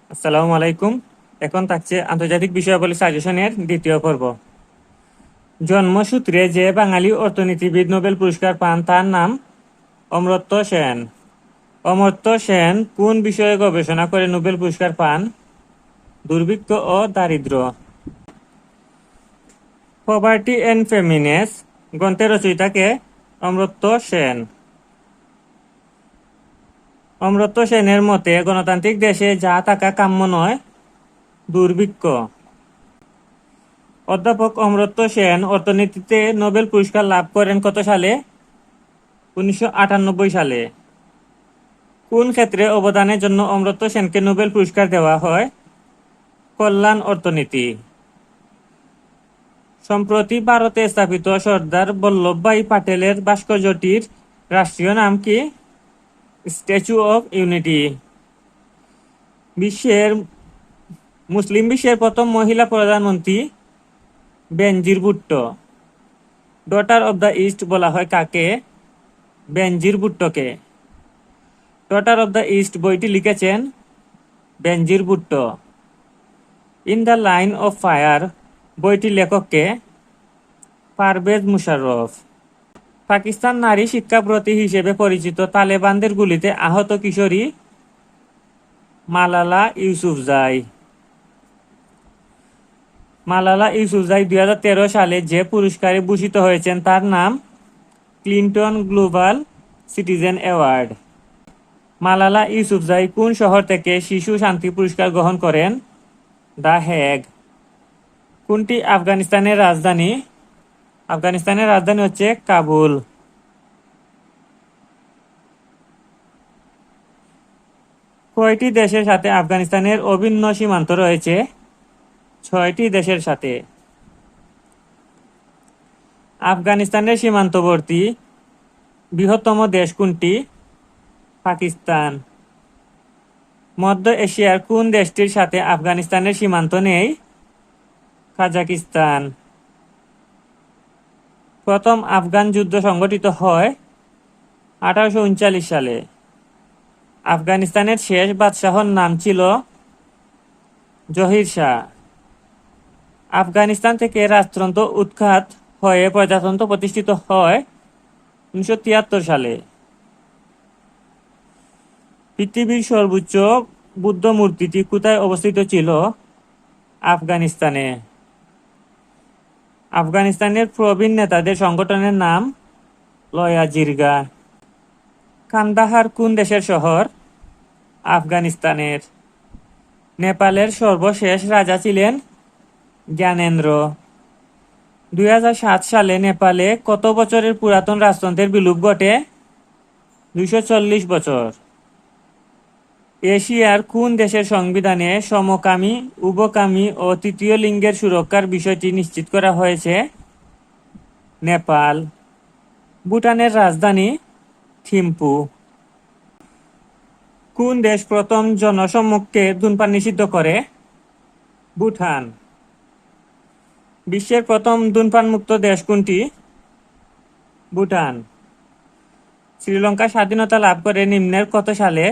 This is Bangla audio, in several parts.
আসসালামু আলাইকুম। এখন থাকছে আন্তর্জাতিক বিষয়াবলী সাজেশনের দ্বিতীয় পর্ব। জন্মসূত্রে যে বাঙালি অর্থনীতিবিদ নোবেল পুরস্কার পান তার নাম অমর্ত্য সেন। অমর্ত্য সেন কোন বিষয়ে গবেষণা করে নোবেল পুরস্কার পান? দুর্ভিক্ষ ও দারিদ্র্য। পভার্টি অ্যান্ড ফেমিনেস গ্রন্থের রচয়িতা কে? অমর্ত্য সেন। অমর্ত্য সেনের মতে গণতান্ত্রিক দেশে যা থাকা কাম্য নয়, দুর্ভিক্ষ। অধ্যাপক অমর্ত্য সেন অর্থনীতিতে নোবেল পুরস্কার লাভ করেন কত সালে? 1998 সালে। কোন ক্ষেত্রে অবদানের জন্য অমর্ত্য সেনকে নোবেল পুরস্কার দেওয়া হয়? কল্যাণ অর্থনীতি। সম্প্রতি ভারতে স্থাপিত সর্দার বল্লভভাই পাটেলের ভাস্কর্যটির রাষ্ট্রীয় নাম কি? Statue of unity. মুসলিম বিশ্বের প্রথম মহিলা প্রধানমন্ত্রী Benazir Bhutto. Daughter of the east বলা হয় কাকে? বেনজির ভুট্টোকে। ডটার অব দ্য ইস্ট বইটি লিখেছেন Benazir Bhutto. In the line of fire বইটির লেখক কে? পারভেজ মুশাররফ। পাকিস্তান নারী শিক্ষাব্রতী হিসেবে পরিচিত তালেবানদের গুলিতে আহত কিশোরী মালালা ইউসুফজাই। মালালা ইউসুফজাই 2013 সালে যে পুরস্কারে ভূষিত হয়েছেন তার নাম Clinton global citizen award. Malala Yousafzai কোন শহর থেকে শিশু শান্তি পুরস্কার গ্রহণ করেন? The Hague. কোনটি আফগানিস্তানের রাজধানী? আফগানিস্তানের রাজধানী হচ্ছে কাবুল। কয়টি দেশের সাথে আফগানিস্তানের অভিন্ন সীমান্ত রয়েছে? 6টি দেশের সাথে। আফগানিস্তানের সীমান্তবর্তী বৃহত্তম দেশ কোনটি? পাকিস্তান। মধ্য এশিয়ার কোন দেশটির সাথে আফগানিস্তানের সীমান্ত নেই? কাজাকিস্তান। প্রথম আফগান যুদ্ধ সংগঠিত হয় 1839 সালে। আফগানিস্তানের শেষ বাদশাহর নাম ছিল জহির শাহ। আফগানিস্তান থেকে রাজতন্ত্র উৎখাত হয়ে প্রজাতন্ত্র প্রতিষ্ঠিত হয় 1973 সালে। পৃথিবীর সর্বোচ্চ বুদ্ধ মূর্তিটি কোথায় অবস্থিত ছিল? আফগানিস্তানে। আফগানিস্তানের প্রবীণ নেতাদের সংগঠনের নাম লয়া জিরগা। কান্দাহার কোন দেশের শহর? আফগানিস্তানের। নেপালের সর্বশেষ রাজা ছিলেন জ্ঞানেন্দ্র। 2007 সালে নেপালে কত বছরের পুরাতন রাজতন্ত্রের বিলুপ ঘটে? 240 বছর। এশিয়ার কোন দেশের সংবিধানে সমকামী, উভকামী ও তৃতীয় লিঙ্গের সুরক্ষার বিষয়টি নিশ্চিত করা হয়েছে? নেপাল। ভুটানের রাজধানী থিম্পু। কোন দেশ প্রথম জনসমক্ষে ধূমপান নিষিদ্ধ করে? ভুটান। বিশ্বের প্রথম ধূমপান মুক্ত দেশ কোনটি? ভুটান। শ্রীলঙ্কা স্বাধীনতা লাভ করে নিম্নের কত সালে?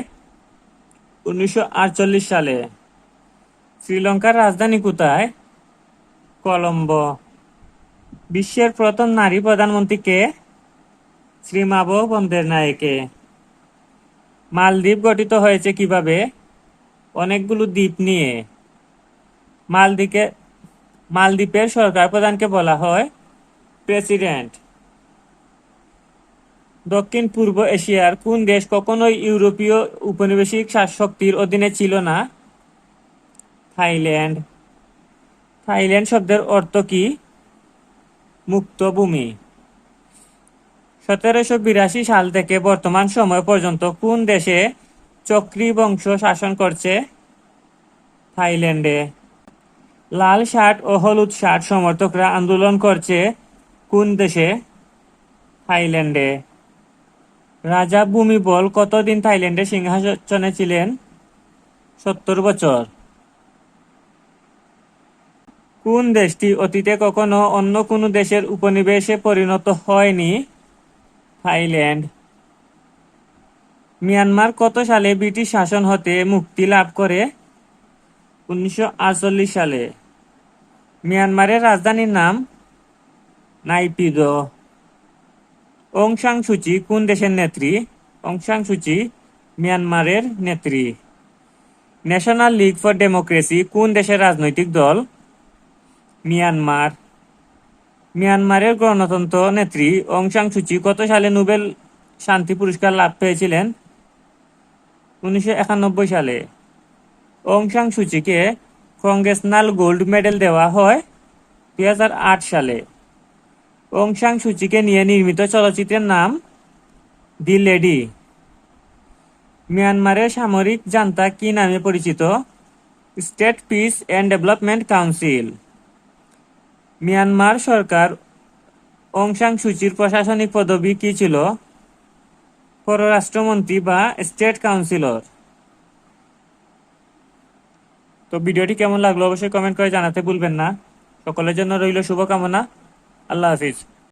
1948 সালে। শ্রীলঙ্কার রাজধানী কোথায়? কলম্বো। বিশ্বের প্রথম নারী প্রধানমন্ত্রী কে? শ্রীমাভো বন্দ্যোপাধ্যায়কে। মালদ্বীপ গঠিত হয়েছে কিভাবে? অনেকগুলো দ্বীপ নিয়ে। মালদ্বীপের সরকার প্রধানকে বলা হয় প্রেসিডেন্ট। দক্ষিণ পূর্ব এশিয়ার কোন দেশ কখনোই ইউরোপীয় উপনিবেশিক শক্তির অধীনে ছিল না? থাইল্যান্ড। থাইল্যান্ড শব্দের অর্থ কি? মুক্ত ভূমি। 1782 সাল থেকে বর্তমান সময় পর্যন্ত কোন দেশে চক্রী বংশ শাসন করছে? থাইল্যান্ডে। লাল শার্ট ও হলুদ শার্ট সমর্থকরা আন্দোলন করছে কোন দেশে? থাইল্যান্ডে। রাজা ভূমিবল কতদিন থাইল্যান্ডের সিংহাসনে ছিলেন? 70 বছর। কোন দেশটি অতীতে কখনো অন্য কোনো দেশের উপনিবেশে পরিণত হয়নি? থাইল্যান্ড। মিয়ানমার কত সালে ব্রিটিশ শাসন হতে মুক্তি লাভ করে? 1948 সালে। মিয়ানমারের রাজধানীর নাম নাইপিদো। অং সান সুচি কোন দেশের নেত্রী? অং সান সুচি মিয়ানমারের নেত্রী। ন্যাশনাল লীগ ফর ডেমোক্রেসি কোন দেশের রাজনৈতিক দল? মিয়ানমার। মিয়ানমারের গণতন্ত্র নেত্রী অং সান সুচি কত সালে নোবেল শান্তি পুরস্কার লাভ পেয়েছিলেন? 1991 সালে। অং সান সুচিকে কংগ্রেসনাল গোল্ড মেডেল দেওয়া হয় 2008 সালে। অং সান সুচিকে নিয়ে নির্মিত চলচ্চিত্রের নাম দি লেডি। মিয়ানমারের সামরিক জান্তা কি নামে পরিচিত? State Peace and Development Council. Myanmar সরকার অং সান সুচির প্রশাসনিক পদবি কি ছিল? পররাষ্ট্রমন্ত্রী বা স্টেট কাউন্সিলর। তো ভিডিওটি কেমন লাগলো অবশ্যই কমেন্ট করে জানাতে ভুলবেন না। সকলের জন্য রইল শুভকামনা। আল্লাহ হাফিজ।